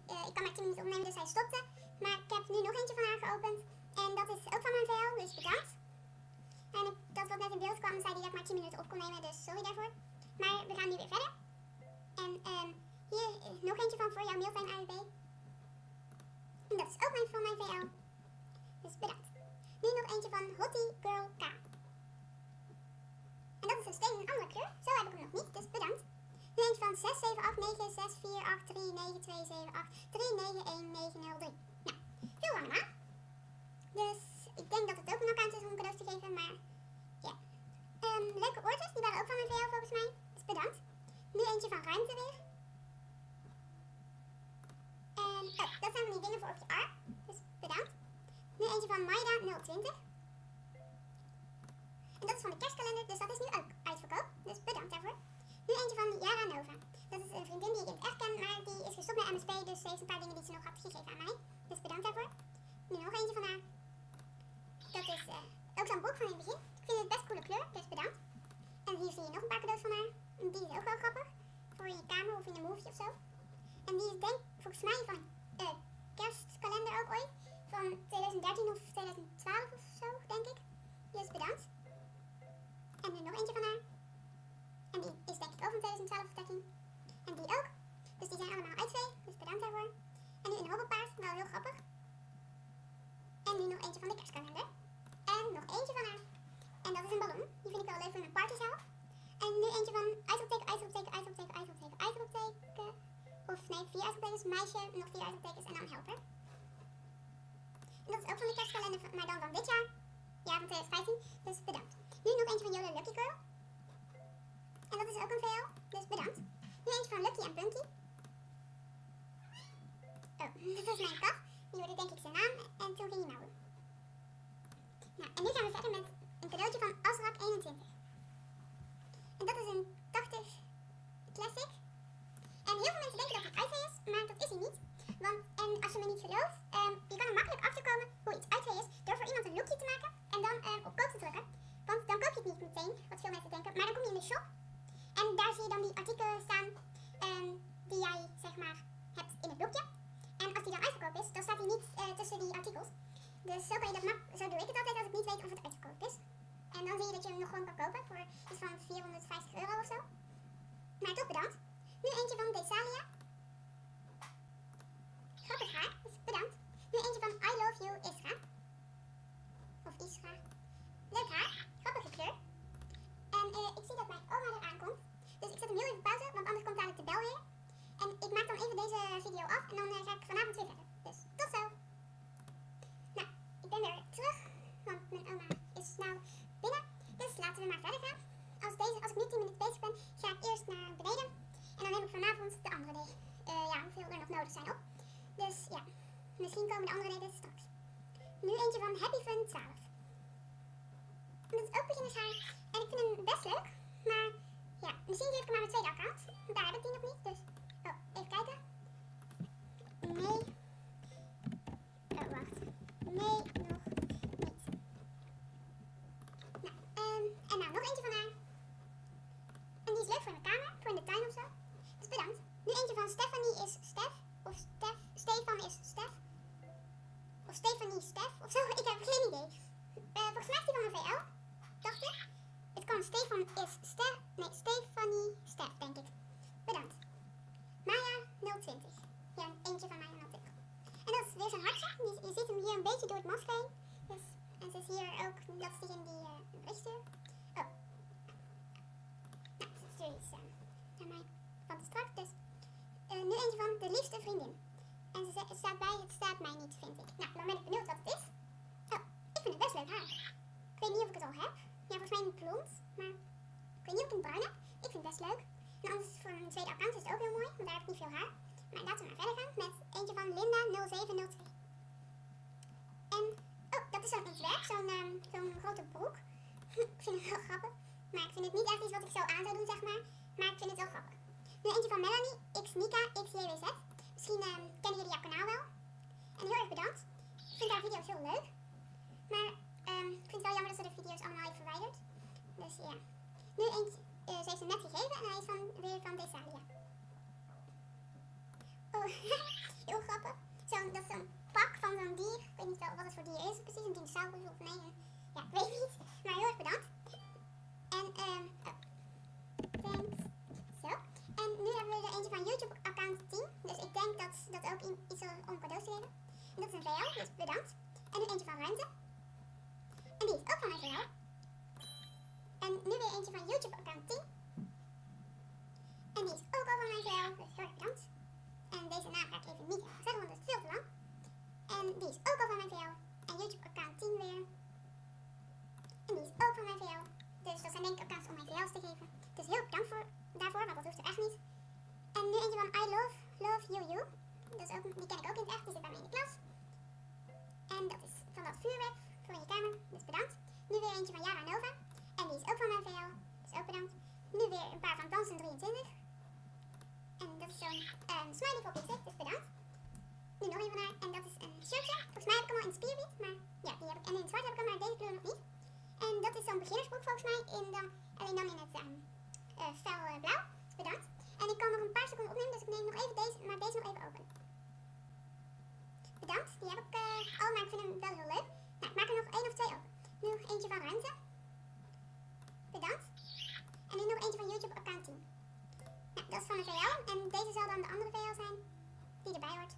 van, ik kan maar 10 minuten opnemen, dus hij stopte. Maar ik heb nu nog eentje van haar geopend. En dat is ook van mijn VL, dus bedankt. En dat wat net in beeld kwam, zei hij dat ik maar 10 minuten op kon nemen, dus sorry daarvoor. Maar we gaan nu weer verder. En hier nog eentje van voor jouw Mealtime AUB. En dat is ook van mijn VL. Dus bedankt. Nu nog eentje van Hottie Girl K. En dat is een steen in een andere kleur. Zo heb ik hem nog niet, dus bedankt. Nu eentje van 6, 7, 8, 9, 6, 4, 8, 3, 9, 2, 7, 8, 3, 9, 1, 9, 0, 3. Nou, veel allemaal. Dus ik denk dat het ook een account is om cadeaus te geven, maar ja. Leuke oortjes, die waren ook van mijn VL volgens mij. Dus bedankt. Nu eentje van Ruimte weer. En dat zijn van die dingen voor op je arm. Dus bedankt. Nu eentje van Maida 020. En dat is van de kerstkalender, dus dat is nu ook uitverkoop. Dus bedankt daarvoor. Nu eentje van Yara Nova. Dat is een vriendin die ik in het echt ken, maar die is gestopt met MSP, dus ze heeft een paar dingen die ze nog had gegeven aan mij. Dus bedankt daarvoor. Nu nog eentje van haar. Dat is ook zo'n boek van in het begin. Ik vind het best coole kleur, dus bedankt. En hier zie je nog een paar cadeaus van haar. En die is ook wel grappig. Voor in je kamer of in een movie of zo. En die is denk volgens mij van kerstkalender ook ooit. Van 2013 of 2012 of zo, denk ik. Dus bedankt. En nu nog eentje van haar. En die is denk ik ook van 2012 of 13. En die ook. Dus die zijn allemaal uit twee. Dus bedankt daarvoor. En nu een hobbelpaard. Wel heel grappig. En nu nog eentje van de kerstkalender. En nog eentje van haar. En dat is een ballon. Die vind ik wel leuk voor mijn partyzaal. En nu eentje van uitroepteken, uitroepteken, uitroepteken, uitroepteken, uitroepteken. Of nee, 4 uitroeptekens. Meisje, nog 4 uitroeptekens en dan helper. En dat is ook van de kerstkalender, maar dan van dit jaar. Ja, van 2015. Dus bedankt. Nu nog eentje van Yola Lucky Girl. En dat is ook een VL, dus bedankt. Nu eentje van Lucky en Punky. Oh, dit was mijn kat. Die hoorde denk ik zijn naam en toen ging hij mouwen. Nou, en nu gaan we verder met een cadeautje van Asrak 21. En dat is een 80 Classic. En heel veel mensen denken dat het uitvee is, maar dat is hij niet. Want, en als je me niet gelooft, je kan er makkelijk achterkomen hoe iets uitvee is door voor iemand een lookje te maken en dan op koop te drukken. Want dan koop je het niet meteen, wat veel mensen denken, maar dan kom je in de shop. En daar zie je dan die artikelen staan die jij zeg maar hebt in het boekje. En als die dan uitverkoop is, dan staat hij niet tussen die artikels. Dus zo, kan je dat zo doe ik het altijd als ik niet weet of het uitverkoop is. En dan zie je dat je hem nog gewoon kan kopen voor iets van 450 euro of zo. Maar toch bedankt. Nu eentje van Desalia. Grappig haar, dus bedankt. Nu eentje van I Love You Isra. Of Isra. Leuk haar, grappige kleur. En ik zie dat mijn oma eraan komt. Dus ik zet hem heel even pauze, want anders komt dadelijk de bel weer. En ik maak dan even deze video af en dan ga ik vanavond weer verder. Dus tot zo. Nou, ik ben weer terug, want mijn oma is nou binnen. Dus laten we maar verder gaan. Als ik nu 10 minuten bezig ben, ga ik eerst naar beneden. En dan neem ik vanavond de andere delen. Ja, hoeveel er nog nodig zijn op. Dus ja, misschien komen de andere delen straks. Nu eentje van Happy Fun 12. En dat is ook beginnershaar. En ik vind hem best leuk. Maar ja, misschien geef ik hem aan mijn tweede account. Want daar heb ik die nog niet. Dus, oh, even kijken. Nee. Oh, wacht. Nee, nog niet. Nou, en nou, nog eentje van haar. En die is leuk voor in de kamer, voor in de tuin of zo. Dus bedankt. Nu eentje van Stephanie is Stef. Of Stefan is Stef. Of Stephanie Stef. Of zo, ik heb geen idee. Volgens mij is die van mijn VL. Dacht ik. Het kan Stefan is Stef. Nee, Stephanie Stef, denk ik. Bedankt. Maya 020. Ja, eentje van Maya 020. En dat is weer zo'n hartje. Je ziet hem hier een beetje door het masker heen. Dus, en ze is hier ook, dat is die in die berichtstuur. Oh. Nou, ze stuurt iets naar mij van te strak. Dus nu eentje van de liefste vriendin. En het staat bij, het staat mij niet, vind ik. Nou, dan ben ik benieuwd wat het is. Oh, ik vind het best leuk haar. Ik weet niet of ik het al heb. Ja, volgens mij niet blond, maar ik weet niet of ik het bruin heb. Ik vind het best leuk. En anders voor mijn tweede account is het ook heel mooi, want daar heb ik niet veel haar. Maar laten we maar verder gaan met eentje van Linda 0702. En, oh, dat is zo'n ontwerp, zo'n grote broek. Ik vind het heel grappig. Maar ik vind het niet echt iets wat ik zo aan zou doen, zeg maar. Maar ik vind het wel grappig. Nu eentje van Melanie, Xnika, XJWZ. Misschien kennen jullie jouw kanaal wel. En heel erg bedankt. Ik vind haar video's heel leuk. Maar ik vind het wel jammer dat ze de video's allemaal heeft verwijderd. Dus ja. Nu eentje, ze heeft hem net gegeven en hij is weer van Desalia. Oh, heel grappig. Dat is zo'n pak van zo'n dier. Ik weet niet wel wat het voor dier is. Precies een dinosaurus of nee. Ja, ik weet niet. Maar heel erg bedankt. En thanks. Zo. En nu hebben we er eentje van YouTube account 10. Dus ik denk dat dat ook iets is om cadeaus te geven. En dat is een VL, dus bedankt. En nu eentje van Ruimte. En die is ook van mijn VL. En nu weer eentje van YouTube account 10. En die is ook al van mijn VL, dus heel erg bedankt. En deze naam ga ik even niet zeggen, want dat is veel te lang. En die is ook al van mijn VL. En YouTube account 10 weer. En die is ook van mijn VL. Dus dat zijn denk ik accounts om mijn VL's te geven. Dus heel bedankt daarvoor, want dat hoeft er echt niet. En nu eentje van I Love You. Dat is ook, die ken ik ook in het echt, die zit bij mij in de klas. En dat is van dat vuurwerk voor in je kamer, dus bedankt. Nu weer eentje van Yara Nova. En die is ook van mijn VL, dus ook bedankt. Nu weer een paar van Dansen 23. En dat is zo'n smiley voor pizza, dus bedankt. Nu nog een van haar, en dat is een shirtje. Volgens mij heb ik hem al in Spearbeat, maar ja, die heb ik. En in het zwart heb ik hem, maar deze kleur nog niet. En dat is zo'n beginnersbroek volgens mij, alleen dan in het fel blauw. Dus bedankt. En ik kan nog een paar seconden opnemen, dus ik neem nog even deze, maar deze nog even open. Bedankt, die heb ik al, maar ik vind hem wel heel leuk. Nou, ik maak er nog 1 of 2 open. Nu nog eentje van Ruimte. Bedankt. En nu nog eentje van YouTube account 10. Nou, dat is van de VL. En deze zal dan de andere VL zijn die erbij hoort.